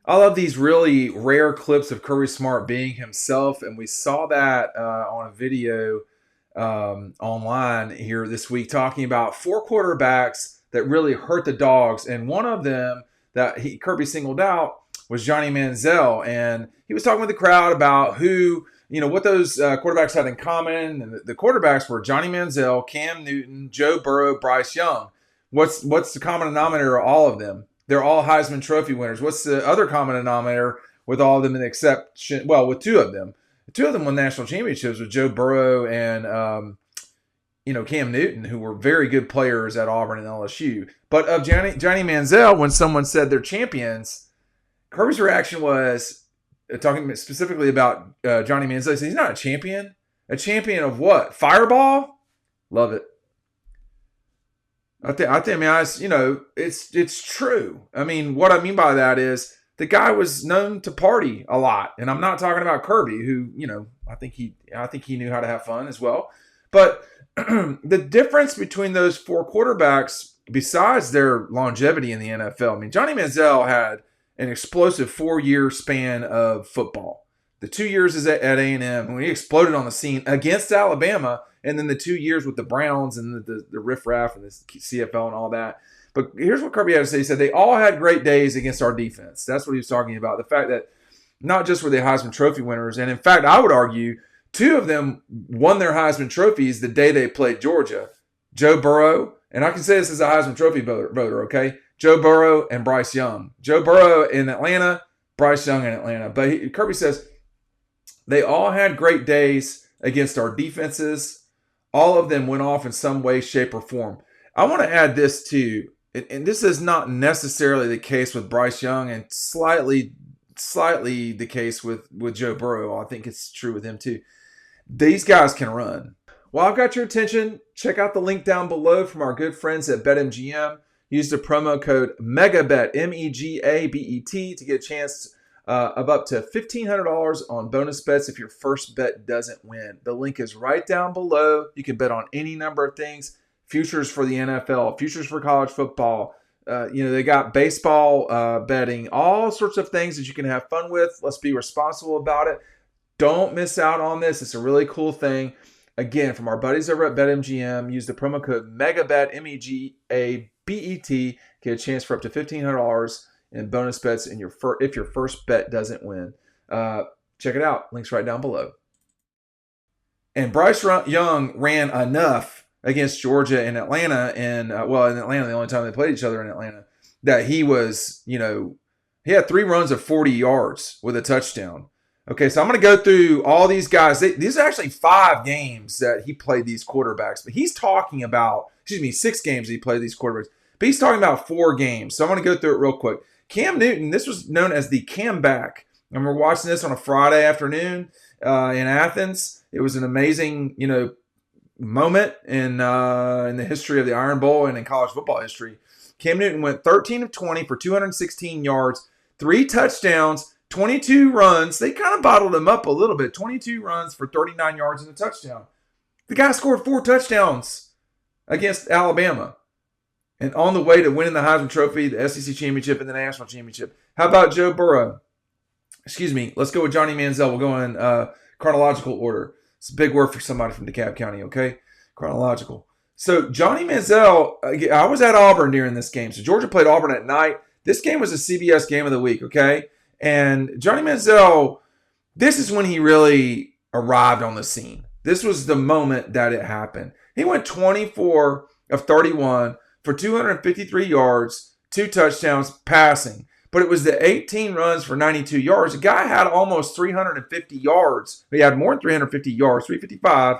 I love these really rare clips of Kirby Smart being himself, and we saw that on a video online here this week talking about four quarterbacks that really hurt the Dogs, and one of them that Kirby singled out was Johnny Manziel, and he was talking with the crowd about what those quarterbacks had in common, and the quarterbacks were Johnny Manziel, Cam Newton, Joe Burrow, Bryce Young. What's the common denominator of all of them? They're all Heisman Trophy winners. What's the other common denominator with all of them, with two of them? Two of them won national championships with Joe Burrow and Cam Newton, who were very good players at Auburn and LSU. But of Johnny Manziel, when someone said they're champions, Kirby's reaction was talking specifically about Johnny Manziel. He said, he's not a champion. A champion of what? Fireball? Love it. It's true. I mean, what I mean by that is the guy was known to party a lot, and I'm not talking about Kirby, who I think he knew how to have fun as well. But the difference between those four quarterbacks, besides their longevity in the NFL, I mean, Johnny Manziel had an explosive 4-year span of football. The 2 years is at A&M when he exploded on the scene against Alabama. And then the 2 years with the Browns and the riffraff and the CFL and all that. But here's what Kirby had to say. He said, they all had great days against our defense. That's what he was talking about. The fact that not just were they Heisman Trophy winners, and in fact, I would argue two of them won their Heisman trophies the day they played Georgia. Joe Burrow, and I can say this as a Heisman Trophy voter, okay? Joe Burrow and Bryce Young. Joe Burrow in Atlanta, Bryce Young in Atlanta. But Kirby says they all had great days against our defenses. All of them went off in some way, shape, or form. I want to add this too, and this is not necessarily the case with Bryce Young, and slightly the case with Joe Burrow. I think it's true with him too. These guys can run. While I've got your attention, check out the link down below from our good friends at BetMGM. Use the promo code MEGABET, MEGABET, to get a chance of up to $1,500 on bonus bets if your first bet doesn't win. The link is right down below. You can bet on any number of things. Futures for the NFL, futures for college football. They got baseball betting, all sorts of things that you can have fun with. Let's be responsible about it. Don't miss out on this. It's a really cool thing. Again, from our buddies over at BetMGM, use the promo code MEGABET, MEGABET. Get a chance for up to $1,500 in bonus bets if your first bet doesn't win. Check it out. Links right down below. And Bryce Young ran enough against Georgia and Atlanta, in Atlanta, the only time they played each other in Atlanta, that he was, he had 3 runs of 40 yards with a touchdown. Okay, so I'm going to go through all these guys. These are actually 5 games that he played these quarterbacks, but he's talking about, 6 games that he played these quarterbacks, but he's talking about 4 games. So I'm going to go through it real quick. Cam Newton, this was known as the Cam back. And we're watching this on a Friday afternoon in Athens. It was an amazing, moment in the history of the Iron Bowl and in college football history. Cam Newton went 13 of 20 for 216 yards, 3 touchdowns, 22 runs. They kind of bottled him up a little bit. 22 runs for 39 yards and a touchdown. The guy scored 4 touchdowns against Alabama. And on the way to winning the Heisman Trophy, the SEC Championship, and the National Championship. How about Joe Burrow? Let's go with Johnny Manziel. We'll go in chronological order. It's a big word for somebody from DeKalb County, okay? Chronological. So Johnny Manziel, I was at Auburn during this game. So Georgia played Auburn at night. This game was a CBS game of the week, okay? And Johnny Manziel, this is when he really arrived on the scene. This was the moment that it happened. He went 24 of 31 for 253 yards, 2 touchdowns passing. But it was the 18 runs for 92 yards. The guy had almost 350 yards. He had more than 350 yards, 355,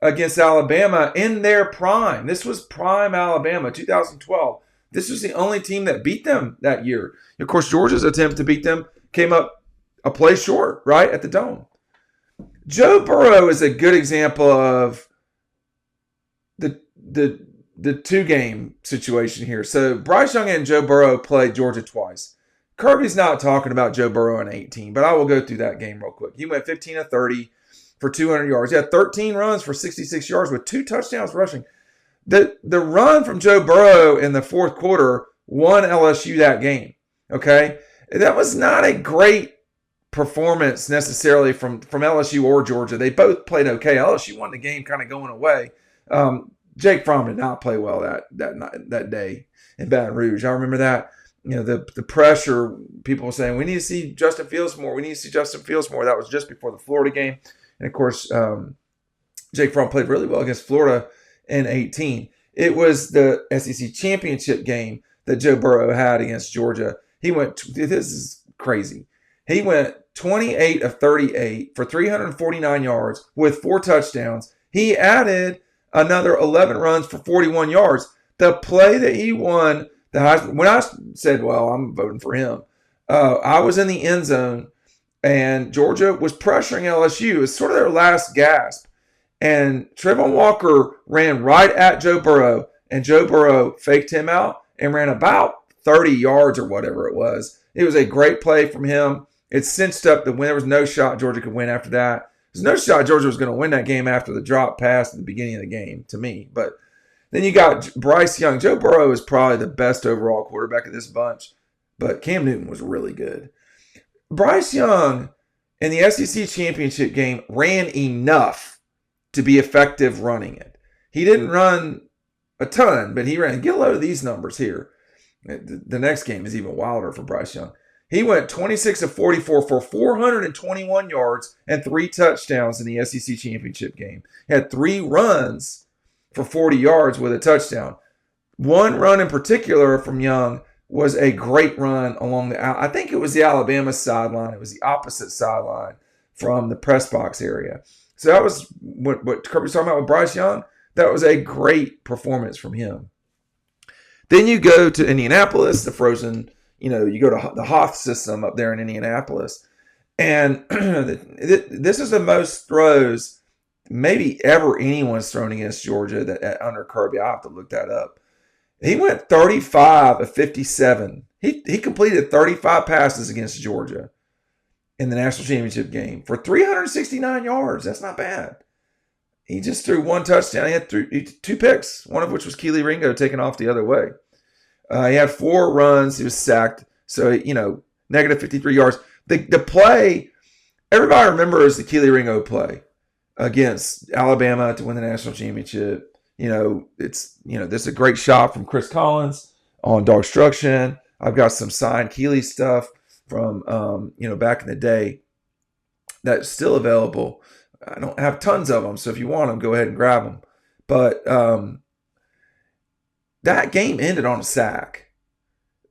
against Alabama in their prime. This was prime Alabama, 2012. This was the only team that beat them that year. Of course, Georgia's attempt to beat them came up a play short, right, at the Dome. Joe Burrow is a good example of the 2-game situation here. So Bryce Young and Joe Burrow played Georgia twice. Kirby's not talking about Joe Burrow in 18, but I will go through that game real quick. He went 15 of 30 for 200 yards. He had 13 runs for 66 yards with 2 touchdowns rushing. The run from Joe Burrow in the fourth quarter won LSU that game. Okay? That was not a great performance necessarily from LSU or Georgia. They both played okay. LSU won the game kind of going away. Jake Fromm did not play well that day in Baton Rouge. I remember that. The pressure, people were saying, we need to see Justin Fields more. We need to see Justin Fields more. That was just before the Florida game. And, of course, Jake Fromm played really well against Florida in 2018. It was the SEC championship game that Joe Burrow had against Georgia. This is crazy. He went 28 of 38 for 349 yards with 4 touchdowns. He added another 11 runs for 41 yards. The play that he won the Heisman, when I said, well, I'm voting for him, I was in the end zone, and Georgia was pressuring LSU. It was sort of their last gasp. And Trevon Walker ran right at Joe Burrow, and Joe Burrow faked him out and ran about 30 yards or whatever it was. It was a great play from him. It cinched up the win. There was no shot Georgia could win after that. There's no shot Georgia was going to win that game after the drop pass at the beginning of the game, to me. But then you got Bryce Young. Joe Burrow is probably the best overall quarterback of this bunch, but Cam Newton was really good. Bryce Young in the SEC championship game ran enough to be effective running it. He didn't run a ton, but he ran. Get a load of these numbers here. The next game is even wilder for Bryce Young. He went 26 of 44 for 421 yards and 3 touchdowns in the SEC championship game. He had 3 runs for 40 yards with a touchdown. One run in particular from Young was a great run along I think it was the Alabama sideline. It was the opposite sideline from the press box area. So that was what Kirby's talking about with Bryce Young. That was a great performance from him. Then you go to Indianapolis, the frozen, you go to the Hoth system up there in Indianapolis. And this is the most throws maybe ever anyone's thrown against Georgia under Kirby. I'll have to look that up. He went 35 of 57. He completed 35 passes against Georgia in the national championship game for 369 yards. That's not bad. He just threw 1 touchdown. He had 2 picks, one of which was Keely Ringo taken off the other way. He had 4 runs. He was sacked. So, negative 53 yards. The play, everybody remembers the Keely Ringo play against Alabama to win the national championship. This is a great shot from Chris Collins on Dawg Struction. I've got some signed Keely stuff from, back in the day that's still available. I don't have tons of them, so if you want them, go ahead and grab them. But that game ended on a sack.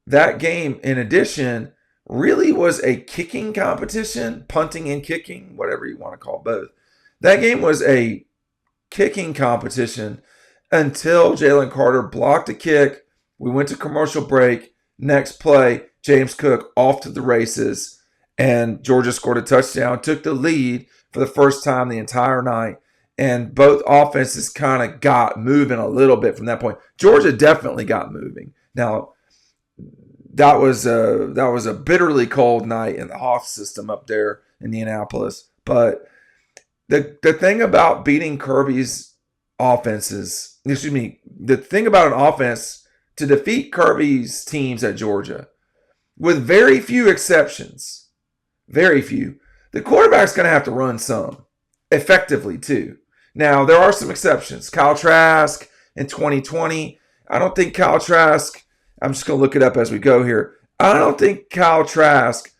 That game, in addition, really was a kicking competition, punting and kicking, whatever you want to call both. That game was a kicking competition until Jalen Carter blocked a kick. We went to commercial break. Next play, James Cook off to the races, and Georgia scored a touchdown, took the lead for the first time the entire night, and both offenses kind of got moving a little bit from that point. Georgia definitely got moving. Now, that was a bitterly cold night in the Hoff system up there in Indianapolis. But the thing about beating Kirby's offenses, the thing about an offense to defeat Kirby's teams at Georgia, with very few exceptions, very few, the quarterback's going to have to run some effectively too. Now, there are some exceptions. Kyle Trask in 2020. I don't think Kyle Trask, I'm just going to look it up as we go here. I don't think Kyle Trask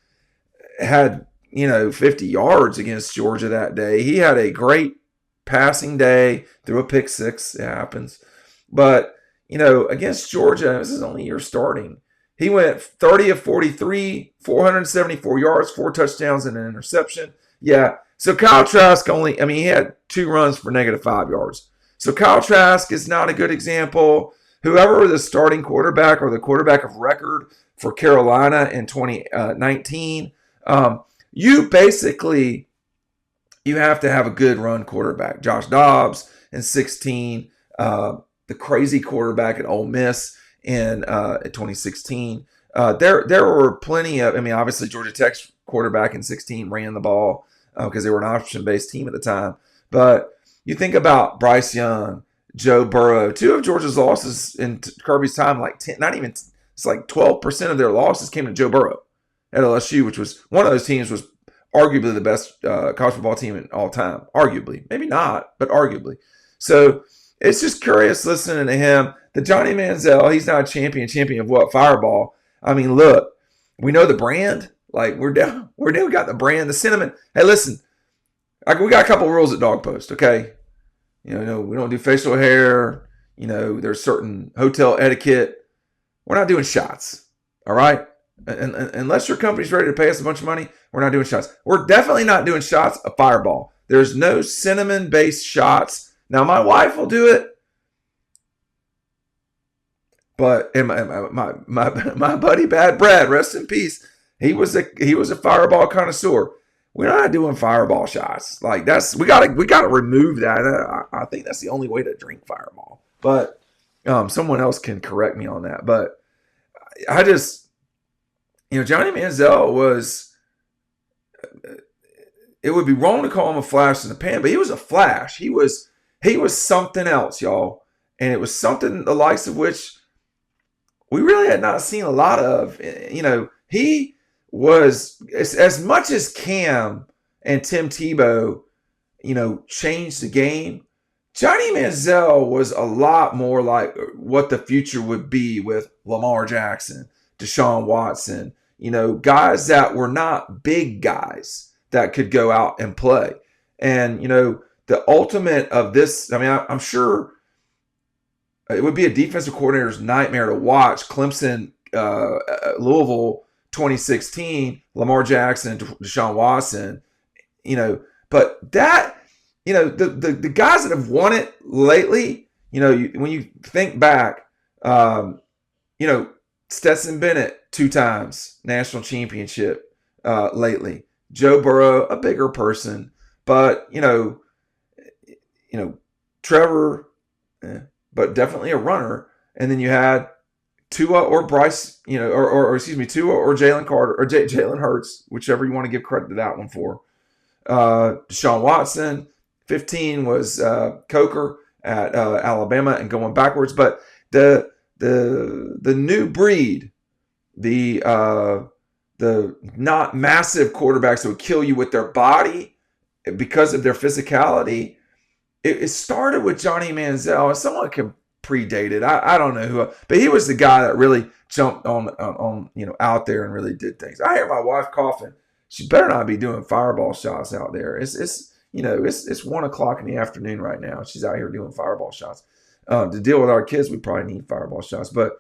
had, 50 yards against Georgia that day. He had a great passing day, threw a pick 6. It happens. But, against Georgia, this is only year starting. He went 30 of 43, 474 yards, 4 touchdowns, and an interception. Yeah. So Kyle Trask he had 2 runs for -5 yards. So Kyle Trask is not a good example. Whoever the starting quarterback or the quarterback of record for Carolina in 2019, you have to have a good run quarterback. Josh Dobbs in 16, the crazy quarterback at Ole Miss in 2016. There were plenty of, obviously Georgia Tech's quarterback in 16 ran the ball because they were an option-based team at the time. But you think about Bryce Young, Joe Burrow, 2 of Georgia's losses in Kirby's time, like 10, not even, it's like 12% of their losses came to Joe Burrow. at LSU, which was one of those teams was arguably the best college football team in all time. Arguably. Maybe not, but arguably. So it's just curious listening to him. The Johnny Manziel, he's not a champion of what? Fireball. I mean, look, we know the brand. Like, we got the brand, the cinnamon. Hey, listen, we got a couple of rules at Dawg Post, okay? We don't do facial hair. There's certain hotel etiquette. We're not doing shots, all right? And unless your company's ready to pay us a bunch of money, we're not doing shots. We're definitely not doing shots of Fireball. There's no cinnamon-based shots. Now, my wife will do it. But my buddy Bad Brad, rest in peace, he was a Fireball connoisseur. We're not doing Fireball shots. Like we gotta remove that. I think that's the only way to drink Fireball. But someone else can correct me on that. But I just, Johnny Manziel was. It would be wrong to call him a flash in the pan, but he was a flash. He was something else, y'all, and it was something the likes of which we really had not seen a lot of. He was as much as Cam and Tim Tebow, changed the game. Johnny Manziel was a lot more like what the future would be with Lamar Jackson, Deshaun Watson, guys that were not big guys that could go out and play. And, the ultimate of this, I'm sure it would be a defensive coordinator's nightmare to watch Clemson, Louisville 2016, Lamar Jackson, Deshaun Watson, but that, the guys that have won it lately, when you think back, Stetson Bennett 2 times national championship lately. Joe Burrow, a bigger person, but Trevor, but definitely a runner. And then you had Tua or Bryce, Tua or Jalen Carter or Jalen Hurts, whichever you want to give credit to that one for. Deshaun Watson, 15 was Coker at Alabama and going backwards. But the new breed, the not massive quarterbacks that would kill you with their body because of their physicality, it started with Johnny Manziel, and someone can predate it. I don't know who, but he was the guy that really jumped on out there and really did things. I hear my wife coughing. She better not be doing Fireball shots out there. It's 1:00 in the afternoon right now. She's out here doing Fireball shots. To deal with our kids, we probably need Fireball shots. But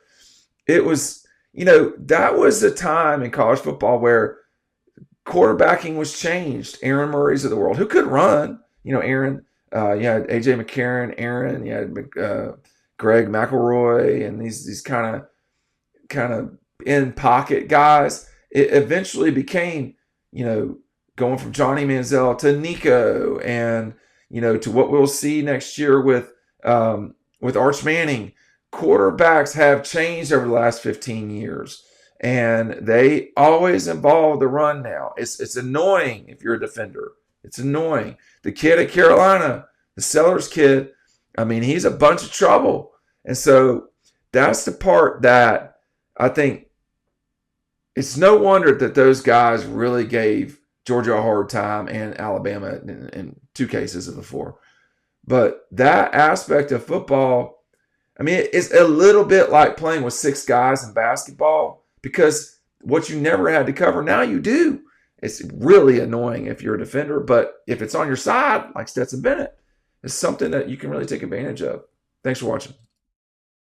it was, that was the time in college football where quarterbacking was changed. Aaron Murray's of the world, who could run, Aaron. You had A.J. McCarron, Aaron. You had Greg McElroy, and these kind of in pocket guys. It eventually became, going from Johnny Manziel to Nico, and to what we'll see next year with Arch Manning. Quarterbacks have changed over the last 15 years, and they always involve the run now. It's annoying if you're a defender. It's annoying. The kid at Carolina, the Sellers kid, he's a bunch of trouble. And so that's the part that I think it's no wonder that those guys really gave Georgia a hard time and Alabama in 2 cases of the 4. But that aspect of football, it's a little bit like playing with 6 guys in basketball, because what you never had to cover, now you do. It's really annoying if you're a defender, but if it's on your side, like Stetson Bennett, it's something that you can really take advantage of. Thanks for watching.